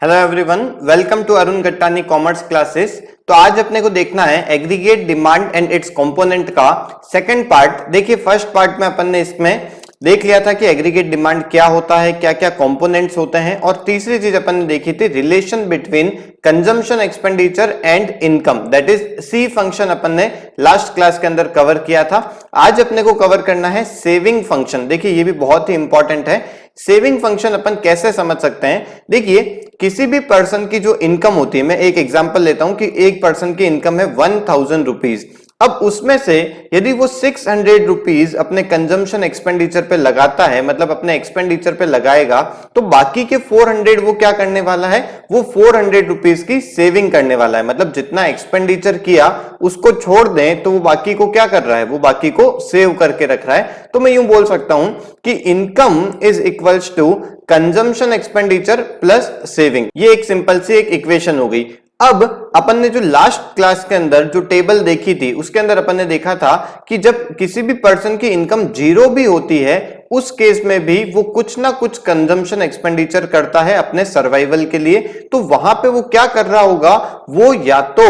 Hello everyone, welcome to Arun Gattani commerce classes. तो आज अपने को देखना है aggregate demand and its component का सेकंड पार्ट। देखिए फर्स्ट पार्ट में अपन ने इसमें देख लिया था कि एग्रीगेट डिमांड क्या होता है, क्या क्या कंपोनेंट्स होते हैं, और तीसरी चीज अपन ने देखी थी relation between consumption expenditure and income, that is C function अपन ने लास्ट क्लास के अंदर कवर किया था। आज अपने को कवर करना है सेविंग फंक्शन। देखिए ये भी बहुत ही इंपॉर्टेंट है। सेविंग फंक्शन अपन कैसे समझ सकते हैं? देखिए किसी भी पर्सन की जो इनकम होती है, मैं एक एग्जांपल लेता हूं कि एक पर्सन की इनकम है 1000 रुपीज। अब उसमें से यदि वो 600 रुपीज अपने कंजम्पशन एक्सपेंडिचर पे लगाता है, मतलब अपने एक्सपेंडिचर पे लगाएगा, तो बाकी के 400 वो क्या करने वाला है? वो 400 रुपीज की सेविंग करने वाला है। मतलब जितना एक्सपेंडिचर किया उसको छोड़ दें तो वो बाकी को क्या कर रहा है? वो बाकी को सेव करके रख रहा है। तो मैं यूं बोल सकता हूं कि income is equals to consumption expenditure plus saving. ये एक सिंपल सी एक इक्वेशन हो गई। अब अपन ने जो लास्ट क्लास के अंदर जो टेबल देखी थी उसके अंदर अपन ने देखा था कि जब किसी भी पर्सन की इनकम जीरो भी होती है उस केस में भी वो कुछ ना कुछ कंजम्पशन एक्सपेंडिचर करता है अपने सर्वाइवल के लिए। तो वहां पे वो क्या कर रहा होगा? वो या तो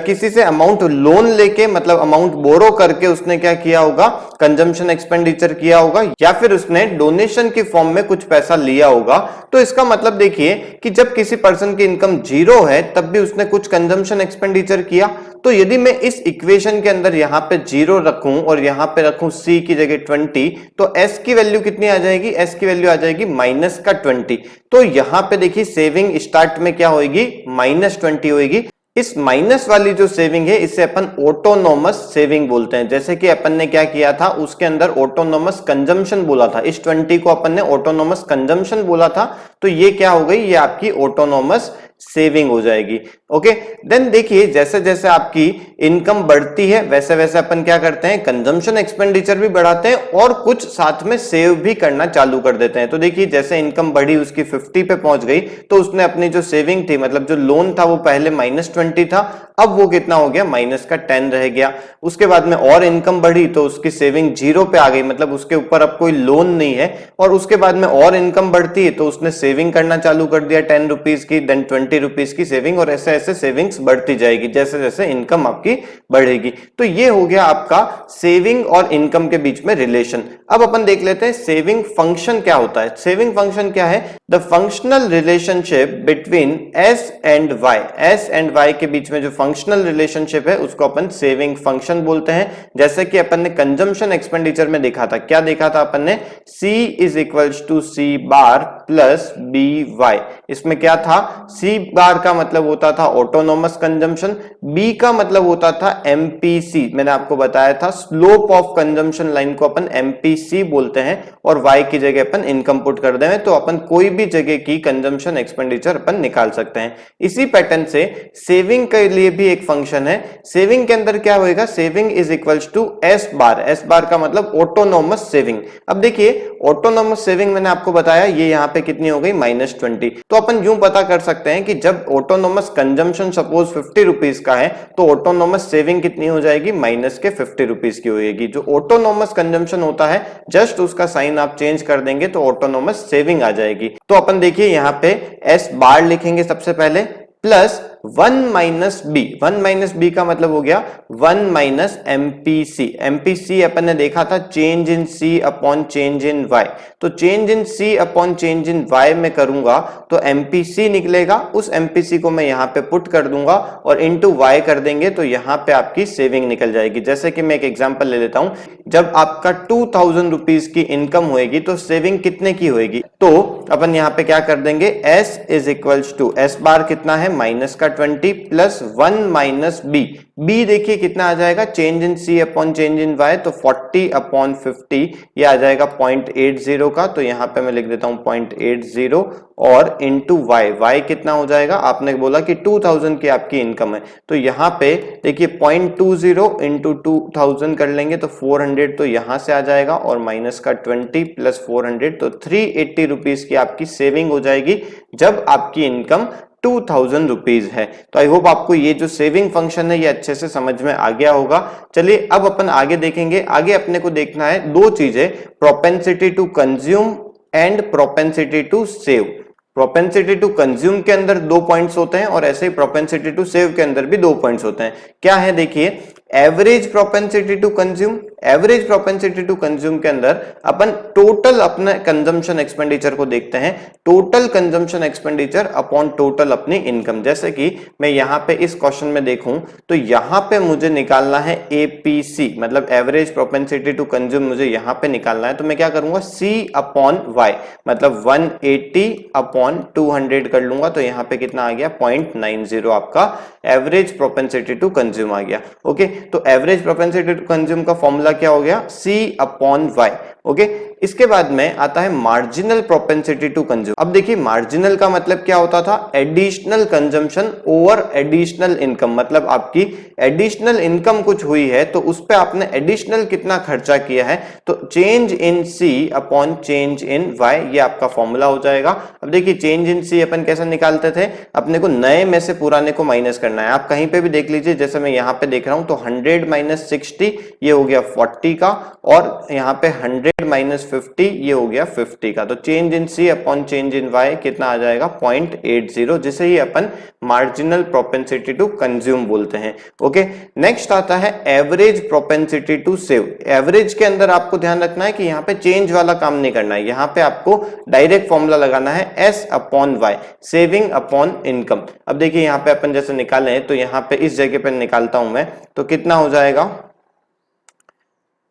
किसी से अमाउंट लोन लेके, मतलब अमाउंट बोरो करके उसने क्या किया होगा? कंजम्पशन एक्सपेंडिचर किया होगा, या फिर उसने डोनेशन की फॉर्म में कुछ पैसा लिया होगा। तो इसका मतलब देखिए कि जब किसी पर्सन की इनकम जीरो है तब भी उसने कुछ कंजम्पशन एक्सपेंडिचर किया। तो यदि मैं इस इक्वेशन के अंदर यहां पे जीरो रखूं और यहां पे रखूं सी की जगह 20, तो एस की वैल्यू कितनी आ जाएगी? एस की वैल्यू आ जाएगी -20। तो यहां पे देखिए सेविंग स्टार्ट में क्या होगी? -20 होगी। इस माइनस वाली जो सेविंग है इसे अपन ऑटोनोमस सेविंग बोलते हैं। जैसे कि अपन ने क्या किया था, उसके अंदर ऑटोनोमस कंजम्पशन बोला था, इस 20 को अपन ने ऑटोनोमस कंजम्पशन बोला था। तो ये क्या हो गई? ये आपकी ऑटोनोमस सेविंग हो जाएगी। ओके, देन देखिए जैसे जैसे आपकी इनकम बढ़ती है वैसे वैसे अपन क्या करते हैं? कंजम्पशन एक्सपेंडिचर भी बढ़ाते हैं और कुछ साथ में सेव भी करना चालू कर देते हैं। तो देखिए जैसे इनकम बढ़ी, उसकी 50 पे पहुंच गई, तो उसने अपनी जो सेविंग थी, मतलब जो लोन था, वो पहले -20 था, अब वो कितना हो गया? -10 रह गया। उसके बाद में और इनकम बढ़ी तो उसकी सेविंग 0 पे आ गई, मतलब उसके ऊपर अब कोई लोन नहीं है। और उसके बाद में और इनकम बढ़ती है तो उसने सेविंग करना चालू कर दिया 10 रुपीज की, देन 20 रुपीज की सेविंग, और ऐसे ऐसे सेविंग्स बढ़ती जाएगी जैसे जैसे इनकम आपकी बढ़ेगी। तो ये हो गया आपका सेविंग और इनकम के बीच में रिलेशन। अब अपन देख लेते हैं सेविंग फंक्शन क्या होता है। सेविंग फंक्शन क्या है? The functional relationship between S and Y. S and Y के बीच में जो फंक्शनल रिलेशनशिप है उसको अपन सेविंग फंक्शन बोलते हैं। जैसे कि अपन ने कंजम्पशन एक्सपेंडिचर में देखा था, क्या देखा था अपन ने? C is equals to C bar plus B Y. इसमें क्या था? सी बार का मतलब होता था ऑटोनोमस कंजम्पशन, बी का मतलब होता था एमपीसी। मैंने आपको बताया था स्लोप ऑफ कंजम्पशन लाइन को अपन एमपीसी बोलते हैं, और वाई की जगह अपन इनकम पुट कर दें तो अपन कोई भी जगह की कंजम्पशन एक्सपेंडिचर अपन निकाल सकते हैं। इसी पैटर्न से सेविंग के लिए भी एक फंक्शन है। सेविंग के अंदर क्या होएगा? Saving is equals to S bar. S bar का मतलब ऑटोनोमस सेविंग। अब देखिए ऑटोनोमस सेविंग मैंने आपको बताया ये यहाँ पे कितनी हो गई? -20। तो अपन यूं पता कर सकते हैं कि जब ऑटोनोमस कंजम्पशन सपोज 50 रुपीज का है तो ऑटोनोमस सेविंग कितनी हो जाएगी? -50 रुपीज की होगी। जो ऑटोनोमस कंजम्पशन होता है जस्ट उसका साइन आप चेंज कर देंगे तो ऑटोनोमस सेविंग आ जाएगी। तो अपन देखिए यहाँ पे एस बार लिखेंगे सबसे पहले, plus 1 minus B. 1 minus B का मतलब हो गया 1 माइनस एमपीसी। एमपीसी अपन ने देखा था change in C upon change in Y. तो change in C upon change in Y में करूंगा तो एमपीसी निकलेगा, उस एमपीसी को मैं यहां पे पुट कर दूंगा और इनटू वाई कर देंगे तो यहां पे आपकी सेविंग निकल जाएगी। जैसे कि मैं एक एग्जांपल ले लेता हूं, जब आपका 2000 रुपीज की इनकम होएगी तो सेविंग कितने की होएगी? तो अपन यहां पे क्या कर देंगे? S is equals to S bar कितना है? -20 प्लस 1 माइनस बी। बी देखिए कितना आ जाएगा? Change in C upon change in Y, तो 40 अपॉन 50 ये आ जाएगा 0.80 का। तो यहां पे मैं लिख देता हूं 0.80 और इंटू वाई। वाई कितना हो जाएगा? आपने बोला कि 2000 की आपकी इनकम है, तो यहां पे देखिए 0.20 इंटू 2000 कर लेंगे तो 400, तो यहां से आ जाएगा, और माइनस का 20 प्लस 400 तो 380 रुपीज की आपकी सेविंग हो जाएगी जब आपकी इनकम 2000 रुपीज है। तो आई होप आपको ये जो सेविंग फंक्शन है ये अच्छे से समझ में आ गया होगा। चलिए अब अपन आगे देखेंगे। आगे अपने को देखना है दो चीजें, propensity to consume and propensity to save. Propensity to consume के अंदर 2 पॉइंट्स होते हैं और ऐसे ही प्रोपेंसिटी टू सेव के अंदर भी 2 पॉइंट्स होते हैं। क्या है देखिए, average propensity to consume, average propensity to consume के अंदर अपन टोटल अपने कंजम्पशन एक्सपेंडिचर को देखते हैं, total consumption expenditure upon total अपनी इनकम। जैसे कि मैं यहां पे इस क्वेश्चन में देखूं तो यहां पे मुझे निकालना है एपीसी, मतलब एवरेज प्रोपेंसिटी टू कंज्यूम मुझे यहां पे निकालना है, तो मैं क्या करूंगा, सी अपॉन वाई, मतलब 180 अपॉन 200 कर लूंगा, तो यहां पे कितना आ गया 0.90 आपका एवरेज प्रोपेंसिटी टू कंज्यूम आ गया। ओके, तो एवरेज प्रोपेंसिटी टू कंज्यूम का फॉर्मूला क्या हो गया, सी अपॉन वाई। ओके, इसके बाद में आता है मार्जिनल प्रोपेंसिटी टू कंज्यूम। अब देखिए मार्जिनल का मतलब क्या होता था, additional consumption over additional income, मतलब आपकी एडिशनल इनकम कुछ हुई है तो उस पे आपने एडिशनल कितना खर्चा किया है, तो change in C upon change in Y, ये आपका फॉर्मूला हो जाएगा। अब देखिए चेंज इन सी अपन कैसे निकालते थे, अपने को नए में से पुराने को माइनस करना है। आप कहीं पे भी देख लीजिए, जैसे मैं यहाँ पे देख रहा हूं तो 100 माइनस 60 ये हो गया 40 का, और यहाँ पे 100 माइनस 50 ये हो गया 50 का। तो change in C upon change in Y कितना आ जाएगा 0.80, जिसे ही अपन मार्जिनल प्रोपेंसिटी टू कंज्यूम बोलते हैं। ओके, नेक्स्ट आता है average propensity to save. Average के अंदर आपको ध्यान रखना है कि यहाँ पे चेंज वाला काम नहीं करना है, यहाँ पे आपको डायरेक्ट फॉर्मूला लगाना है S upon Y, saving upon income. अब देखिए यहाँ पे अपन जैसे निकाले तो यहाँ पे इस जगह पे निकालता हूं मैं, तो कितना हो जाएगा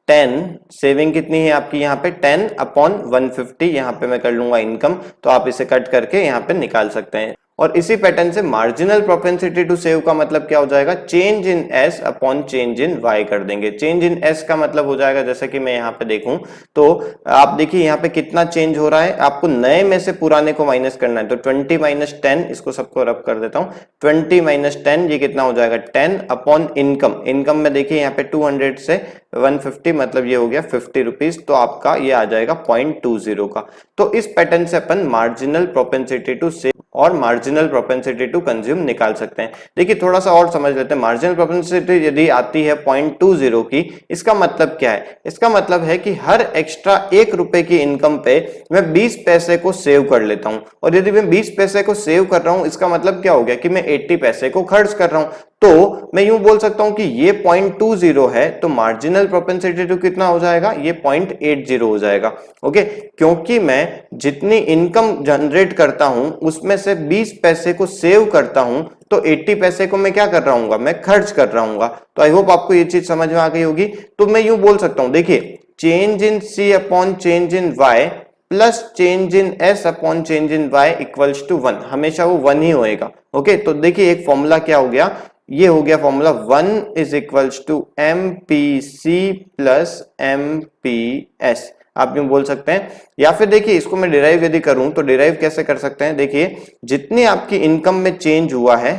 10, सेविंग कितनी है आपकी यहाँ पे 10 अपॉन 150, यहाँ पे मैं कर लूंगा इनकम, तो आप इसे कट करके यहाँ पे निकाल सकते हैं। और इसी पैटर्न से मार्जिनल प्रोपेंसिटी टू सेव का मतलब क्या हो जाएगा, change in S upon change in Y कर देंगे। चेंज इन एस का मतलब हो जाएगा, जैसे कि मैं यहाँ पे देखूं तो आप देखिए यहाँ पे कितना चेंज हो रहा है, आपको नए में से पुराने को माइनस करना है, तो 20 माइनस 10, इसको सबको रब कर देता हूँ, 20 माइनस 10 ये कितना हो जाएगा 10 अपॉन इनकम। इनकम में देखिए यहाँ पे 200 से 150 मतलब ये हो गया 50 रुपीज, तो आपका ये आ जाएगा 0.20 का। तो इस पैटर्न से अपन मार्जिनल प्रोपेंसिटी टू सेव और मार्जिनल प्रोपेंसिटी टू कंज्यूम निकाल सकते हैं। देखिए थोड़ा सा और समझ लेते हैं, मार्जिनल प्रोपेंसिटी यदि आती है 0.20 की, इसका मतलब क्या है, इसका मतलब है कि हर एक्स्ट्रा 1 रुपए की इनकम पे मैं 20 पैसे को सेव कर लेता हूं, और यदि मैं 20 पैसे को सेव कर रहा हूं इसका मतलब क्या हो गया कि मैं 80 पैसे को खर्च कर रहा हूं। तो मैं यूं बोल सकता हूं कि ये 0.20 है, तो मार्जिनल प्रोपेंसिटी टू कितना हो जाएगा, ये 0.80 हो जाएगा। ओके, क्योंकि मैं जितनी इनकम जनरेट करता हूं उसमें से 20 पैसे को सेव करता हूं, तो 80 पैसे को मैं क्या कर रहा हूं, मैं खर्च कर रहा हूं। तो आई होप आपको ये चीज समझ में आ गई होगी। तो मैं यूं बोल सकता हूं, देखिए change in C upon change in Y plus change in S upon change in Y equals to 1, हमेशा वो 1 ही होएगा। ओके, तो देखिए एक फॉर्मूला क्या हो गया, ये हो गया formula 1 is equals to M P C plus M P S, आप यूं बोल सकते हैं। या फिर देखिए इसको मैं डिराइव यदि करूं तो डिराइव कैसे कर सकते हैं, देखिए जितनी आपकी इनकम में चेंज हुआ है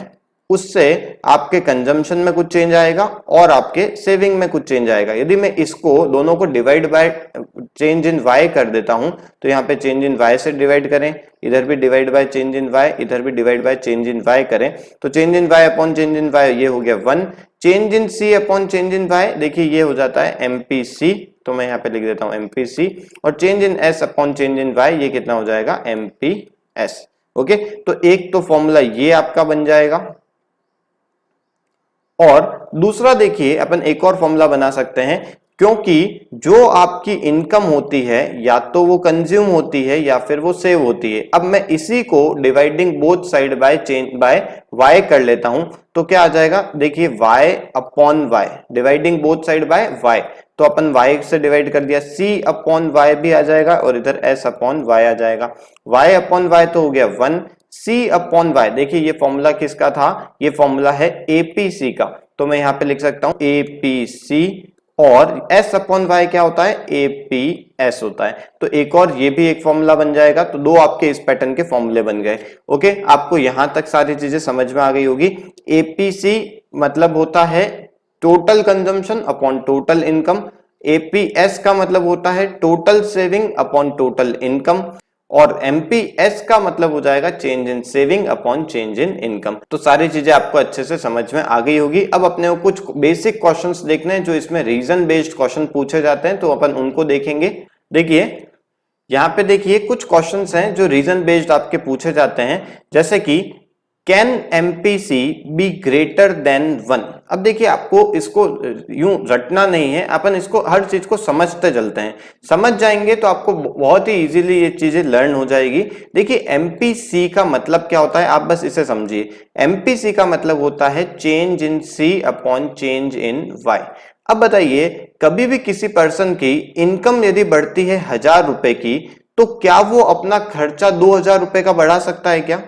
उससे आपके कंजम्पशन में कुछ चेंज आएगा और आपके सेविंग में कुछ चेंज आएगा। यदि मैं इसको दोनों को divide by change in Y कर देता हूं, तो यहाँ पे चेंज इन वाई से डिवाइड करें, इधर भी divide by change in Y, इधर भी divide by change in Y करें, तो change in Y upon change in Y ये हो गया 1, change in C upon change in Y देखिए ये हो जाता है एमपीसी, तो मैं यहाँ पे लिख देता हूं एमपीसी, और change in S upon change in Y ये कितना हो जाएगा एमपीएस। ओके, तो एक तो फॉर्मूला ये आपका बन जाएगा, और दूसरा देखिए अपन एक और फॉर्मूला बना सकते हैं, क्योंकि जो आपकी इनकम होती है या तो वो कंज्यूम होती है या फिर वो सेव होती है। अब मैं इसी को dividing both side by change by Y कर लेता हूं, तो क्या आ जाएगा, देखिए Y upon Y, dividing both side by Y, तो अपन वाई से डिवाइड कर दिया, सी अपॉन वाई भी आ जाएगा और इधर एस अपॉन वाई आ जाएगा। वाई अपॉन वाई तो हो गया 1, सी अपॉन वाई, देखिए ये फॉर्मूला किसका था, ये फॉर्मूला है एपीसी का, तो मैं यहां पे लिख सकता हूं एपीसी, और एस अपॉन वाई क्या होता है, एपीएस होता है। तो एक और ये भी एक फॉर्मूला बन जाएगा, तो दो आपके इस पैटर्न के फॉर्मूले बन गए। ओके, आपको यहां तक सारी चीजें समझ में आ गई होगी। एपीसी मतलब होता है total consumption upon total income, APS का मतलब होता है total saving upon total income, और एमपीएस का मतलब हो जाएगा चेंज इन सेविंग अपॉन चेंज इन इनकम। तो सारी चीजें आपको अच्छे से समझ में आ गई होगी। अब अपने को कुछ बेसिक क्वेश्चंस देखने हैं जो इसमें रीजन बेस्ड क्वेश्चन पूछे जाते हैं, तो अपन उनको देखेंगे। देखिए यहाँ पे देखिए कुछ क्वेश्चंस हैं जो रीजन बेस्ड आपके पूछे जाते हैं, जैसे कि can MPC be greater than 1। अब देखिए आपको इसको यूं रटना नहीं है, अपन इसको हर चीज को समझते चलते हैं, समझ जाएंगे तो आपको बहुत ही इजीली ये चीजें लर्न हो जाएगी। देखिए एमपीसी का मतलब क्या होता है, आप बस इसे समझिए। एमपीसी का मतलब होता है change in C upon change in Y. अब बताइए कभी भी किसी पर्सन की इनकम यदि बढ़ती है 1000 रुपए की, तो क्या वो अपना खर्चा 2000 रुपए का बढ़ा सकता है क्या?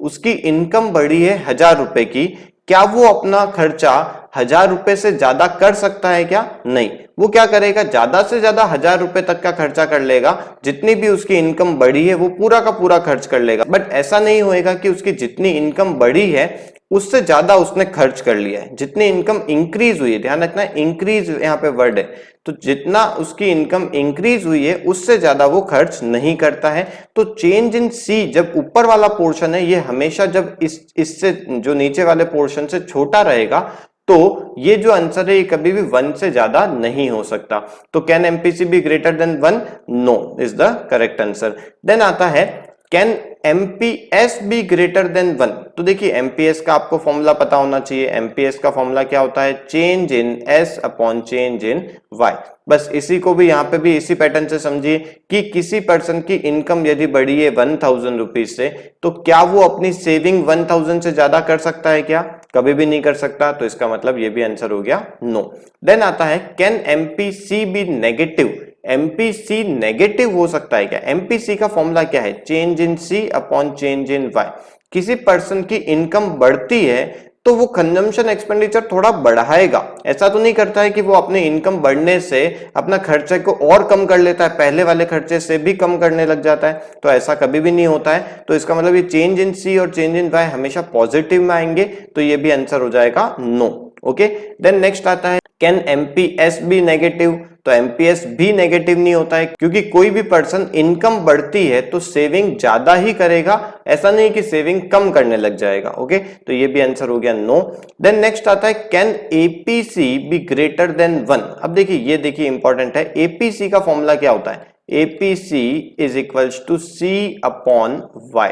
उसकी इनकम बढ़ी है 1000 रुपए की, क्या वो अपना खर्चा 1000 रुपए से ज्यादा कर सकता है क्या? नहीं। वो क्या करेगा, ज्यादा से ज्यादा 1000 रुपए तक का खर्चा कर लेगा, जितनी भी उसकी इनकम बढ़ी है वो पूरा का पूरा खर्च कर लेगा। बट ऐसा नहीं होएगा कि उसकी जितनी इनकम बढ़ी है उससे ज्यादा उसने खर्च कर लिया है। जितनी इनकम इंक्रीज हुई है, ध्यान रखना इंक्रीज यहाँ पे वर्ड है, तो जितना उसकी इनकम इंक्रीज हुई है उससे ज्यादा वो खर्च नहीं करता है। तो चेंज इन सी जब ऊपर वाला पोर्शन है, ये हमेशा जब इससे जो नीचे वाले पोर्शन से छोटा रहेगा, तो ये जो आंसर है ये कभी भी 1 से ज्यादा नहीं हो सकता। तो can MPC be greater than 1? No is the correct answer. Then आता है can MPS be greater than 1। तो देखिए एमपीएस का आपको फॉर्मूला पता होना चाहिए। एमपीएस का फॉर्मूला क्या होता है, change in S upon change in Y. बस इसी को भी यहाँ पे भी इसी पैटर्न से समझिए कि किसी पर्सन की इनकम यदि बढ़ी है 1000 रुपीज से, तो क्या वो अपनी सेविंग 1000 से ज्यादा कर सकता है क्या? कभी भी नहीं कर सकता। तो इसका मतलब ये भी आंसर हो गया नो। देन आता है can MPC be negative. MPC negative हो सकता है क्या? एमपीसी का फॉर्मूला क्या है, change in C upon change in Y. किसी पर्सन की इनकम बढ़ती है तो वो कंजम्पशन एक्सपेंडिचर थोड़ा बढ़ाएगा। ऐसा तो नहीं करता है कि वो अपने इनकम बढ़ने से अपना खर्चे को और कम कर लेता है, पहले वाले खर्चे से भी कम करने लग जाता है, तो ऐसा कभी भी नहीं होता है। तो इसका मतलब ये चेंज इन सी और चेंज इन वाई हमेशा पॉजिटिव में आएंगे, तो ये भी आंसर हो जाएगा नो। ओके, देन नेक्स्ट आता है कैन एमपीएस बी नेगेटिव। तो एमपीएस भी नेगेटिव नहीं होता है, क्योंकि कोई भी पर्सन इनकम बढ़ती है तो सेविंग ज्यादा ही करेगा, ऐसा नहीं कि सेविंग कम करने लग जाएगा। ओके, तो ये भी आंसर हो गया नो। देन नेक्स्ट आता है can APC B greater than 1। अब देखिए ये देखिए इंपॉर्टेंट है, एपीसी का फॉर्मूला क्या होता है, APC is equals to C upon Y.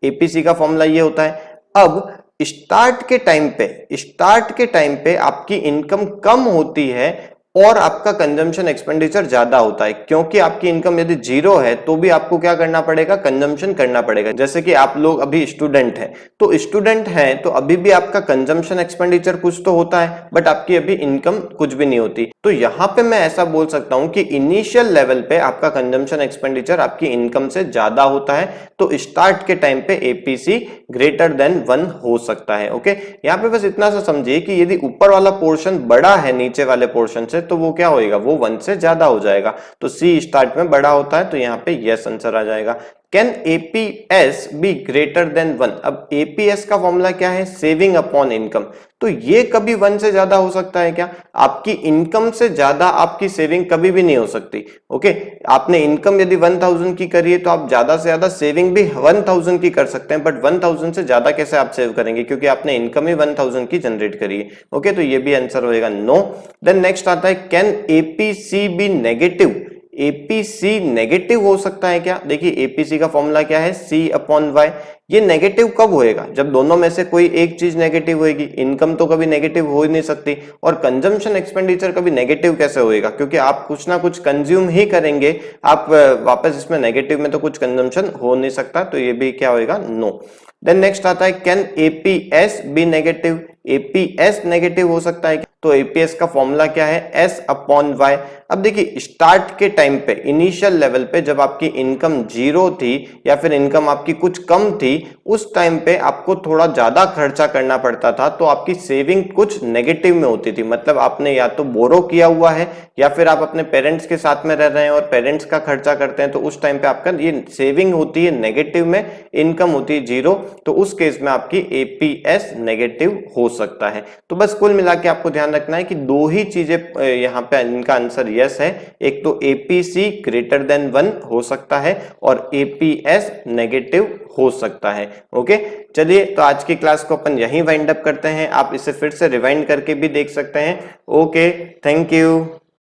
APC का फॉर्मूला ये होता है। अब स्टार्ट के टाइम पे आपकी इनकम कम होती है और आपका कंजम्पशन एक्सपेंडिचर ज्यादा होता है, क्योंकि आपकी इनकम यदि जीरो है तो भी आपको क्या करना पड़ेगा, कंजम्पशन करना पड़ेगा। जैसे कि आप लोग अभी स्टूडेंट हैं, तो स्टूडेंट हैं तो अभी भी आपका कंजम्पशन एक्सपेंडिचर कुछ तो होता है, बट आपकी अभी इनकम कुछ भी नहीं होती। तो यहां पे मैं ऐसा बोल सकता हूं कि इनिशियल लेवल पे आपका कंजम्पशन एक्सपेंडिचर आपकी इनकम से ज्यादा होता है, तो स्टार्ट के टाइम पे एपीसी ग्रेटर देन 1 हो सकता है। ओके, यहाँ पे बस इतना सा समझिए कि यदि ऊपर वाला पोर्शन बड़ा है नीचे वाले पोर्शन से, तो वो क्या होएगा, वो 1 से ज्यादा हो जाएगा। तो सी स्टार्ट में बड़ा होता है, तो यहाँ पे यस आंसर आ जाएगा। Can APS B greater than 1। अब एपीएस का फॉर्मूला क्या है, सेविंग अपॉन इनकम। तो ये कभी 1 से ज्यादा हो सकता है क्या? आपकी इनकम से ज्यादा आपकी सेविंग कभी भी नहीं हो सकती। ओके, आपने इनकम यदि 1000 की करी है तो आप ज्यादा से ज्यादा सेविंग भी 1000 की कर सकते हैं, बट 1000 से ज्यादा कैसे आप सेव करेंगे, क्योंकि आपने इनकम ही 1000 की जनरेट करी है। ओके, तो ये भी आंसर होएगा नो। देन नेक्स्ट आता है can APC be negative. APC negative हो सकता है क्या? देखिए एपीसी का फॉर्मूला क्या है, सी अपॉन वाई। ये नेगेटिव कब होएगा, जब दोनों में से कोई एक चीज नेगेटिव होएगी। इनकम तो कभी नेगेटिव हो ही नहीं सकती, और कंजम्पशन एक्सपेंडिचर कभी नेगेटिव कैसे होएगा, क्योंकि आप कुछ ना कुछ कंज्यूम ही करेंगे, आप वापस इसमें नेगेटिव में तो कुछ कंजम्पशन हो नहीं सकता, तो ये भी क्या होएगा, नो। देन नेक्स्ट आता है can APS be negative. APS negative हो सकता है, तो एपीएस का फॉर्मूला क्या है, एस अपॉन वाई। अब देखिए स्टार्ट के टाइम पे, इनिशियल लेवल पे, जब आपकी इनकम जीरो थी या फिर इनकम आपकी कुछ कम थी, उस टाइम पे आपको थोड़ा ज्यादा खर्चा करना पड़ता था, तो आपकी सेविंग कुछ नेगेटिव में होती थी। मतलब आपने या तो बोरो किया हुआ है या फिर आप अपने पेरेंट्स के साथ में रह रहे हैं और पेरेंट्स का खर्चा करते हैं, तो उस टाइम पे आपका ये सेविंग होती है नेगेटिव में, इनकम होती है जीरो, तो उस केस में आपकी एपीएस नेगेटिव हो सकता है। तो बस कुल मिला के आपको ध्यान रखना है कि दो ही चीजें यहाँ पे इनका आंसर यस है। एक तो एपीसी ग्रेटर देन 1 हो सकता है और एपीएस नेगेटिव हो सकता है। ओके, चलिए तो आज की क्लास को अपन यहीं वाइंड अप करते हैं। आप इसे फिर से रिवाइंड करके भी देख सकते हैं। Okay, thank you.